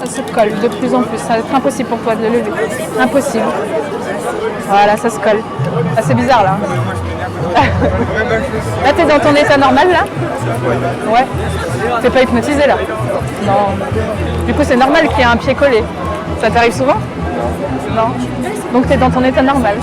Ça se colle de plus en plus. Ça va être impossible pour toi de le lever. Impossible. Voilà, ça se colle. Ah, c'est bizarre là. Là, t'es dans ton état normal là? Ouais. T'es pas hypnotisé là? Non. Du coup, c'est normal qu'il y ait un pied collé. Ça t'arrive souvent? Non. Donc t'es dans ton état normal.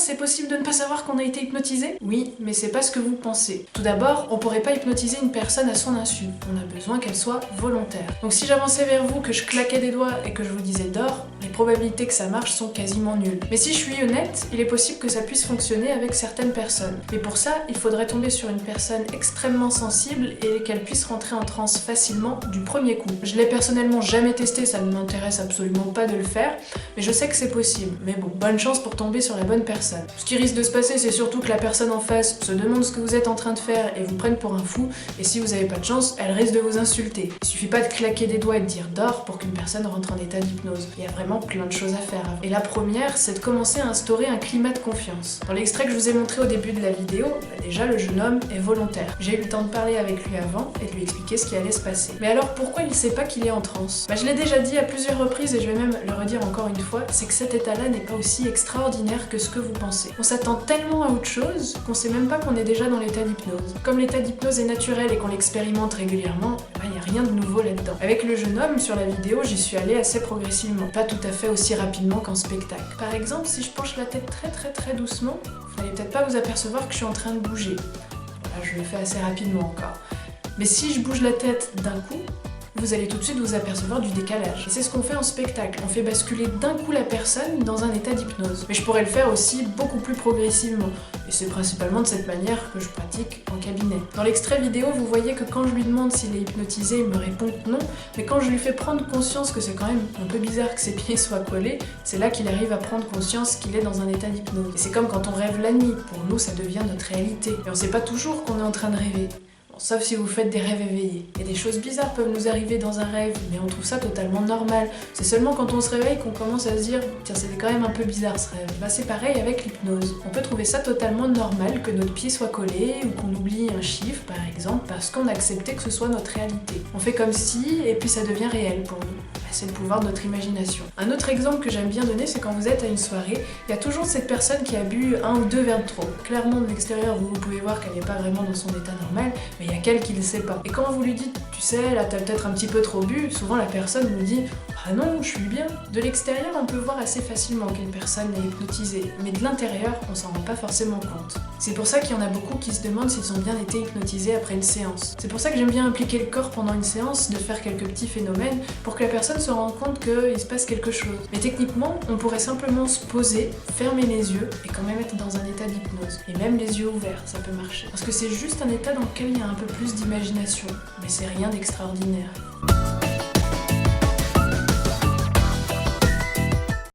C'est possible de ne pas savoir qu'on a été hypnotisé? Oui, mais c'est pas ce que vous pensez. Tout d'abord, on pourrait pas hypnotiser une personne à son insu. On a besoin qu'elle soit volontaire. Donc si j'avançais vers vous, que je claquais des doigts et que je vous disais dors, les probabilités que ça marche sont quasiment nulles. Mais si je suis honnête, il est possible que ça puisse fonctionner avec certaines personnes. Mais pour ça, il faudrait tomber sur une personne extrêmement sensible et qu'elle puisse rentrer en transe facilement du premier coup. Je l'ai personnellement jamais testé, ça ne m'intéresse absolument pas de le faire, mais je sais que c'est possible. Mais bon, bonne chance pour tomber sur la bonne personne. Ce qui risque de se passer, c'est surtout que la personne en face se demande ce que vous êtes en train de faire et vous prenne pour un fou, et si vous avez pas de chance, elle risque de vous insulter. Il suffit pas de claquer des doigts et de dire dors pour qu'une personne rentre en état d'hypnose. Il y a vraiment plein de choses à faire. Et la première, c'est de commencer à instaurer un climat de confiance. Dans l'extrait que je vous ai montré au début de la vidéo, déjà le jeune homme est volontaire. J'ai eu le temps de parler avec lui avant et de lui expliquer ce qui allait se passer. Mais alors pourquoi il sait pas qu'il est en transe? Je l'ai déjà dit à plusieurs reprises et je vais même le redire encore une fois, c'est que cet état-là n'est pas aussi extraordinaire que ce que vous pensez. On s'attend tellement à autre chose qu'on sait même pas qu'on est déjà dans l'état d'hypnose. Comme l'état d'hypnose est naturel et qu'on l'expérimente régulièrement, il n'y a rien de nouveau là-dedans. Avec le jeune homme, sur la vidéo, j'y suis allée assez progressivement, pas tout à fait aussi rapidement qu'en spectacle. Par exemple, si je penche la tête très doucement, vous n'allez peut-être pas vous apercevoir que je suis en train de bouger. Voilà, je le fais assez rapidement encore. Mais si je bouge la tête d'un coup, vous allez tout de suite vous apercevoir du décalage. Et c'est ce qu'on fait en spectacle, on fait basculer d'un coup la personne dans un état d'hypnose. Mais je pourrais le faire aussi beaucoup plus progressivement, et c'est principalement de cette manière que je pratique en cabinet. Dans l'extrait vidéo, vous voyez que quand je lui demande s'il est hypnotisé, il me répond non, mais quand je lui fais prendre conscience que c'est quand même un peu bizarre que ses pieds soient collés, c'est là qu'il arrive à prendre conscience qu'il est dans un état d'hypnose. Et c'est comme quand on rêve la nuit, pour nous ça devient notre réalité. Et on sait pas toujours qu'on est en train de rêver. Sauf si vous faites des rêves éveillés. Et des choses bizarres peuvent nous arriver dans un rêve, mais on trouve ça totalement normal. C'est seulement quand on se réveille qu'on commence à se dire « Tiens, c'était quand même un peu bizarre ce rêve ». C'est pareil avec l'hypnose. On peut trouver ça totalement normal que notre pied soit collé ou qu'on oublie un chiffre, par exemple, parce qu'on a accepté que ce soit notre réalité. On fait comme si, et puis ça devient réel pour nous. C'est le pouvoir de notre imagination. Un autre exemple que j'aime bien donner, c'est quand vous êtes à une soirée, il y a toujours cette personne qui a bu 1 ou 2 verres de trop. Clairement, de l'extérieur, vous pouvez voir qu'elle n'est pas vraiment dans son état normal, mais il y a qu'elle qui ne le sait pas. Et quand vous lui dites, tu sais, là t'as peut-être un petit peu trop bu, souvent la personne vous dit, ah non, je suis bien. De l'extérieur, on peut voir assez facilement qu'une personne est hypnotisée, mais de l'intérieur, on s'en rend pas forcément compte. C'est pour ça qu'il y en a beaucoup qui se demandent s'ils ont bien été hypnotisés après une séance. C'est pour ça que j'aime bien impliquer le corps pendant une séance, de faire quelques petits phénomènes, pour que la personne se rende compte qu'il se passe quelque chose. Mais techniquement, on pourrait simplement se poser, fermer les yeux et quand même être dans un état d'hypnose. Et même les yeux ouverts, ça peut marcher. Parce que c'est juste un état dans lequel il y a un peu plus d'imagination. Mais c'est rien d'extraordinaire.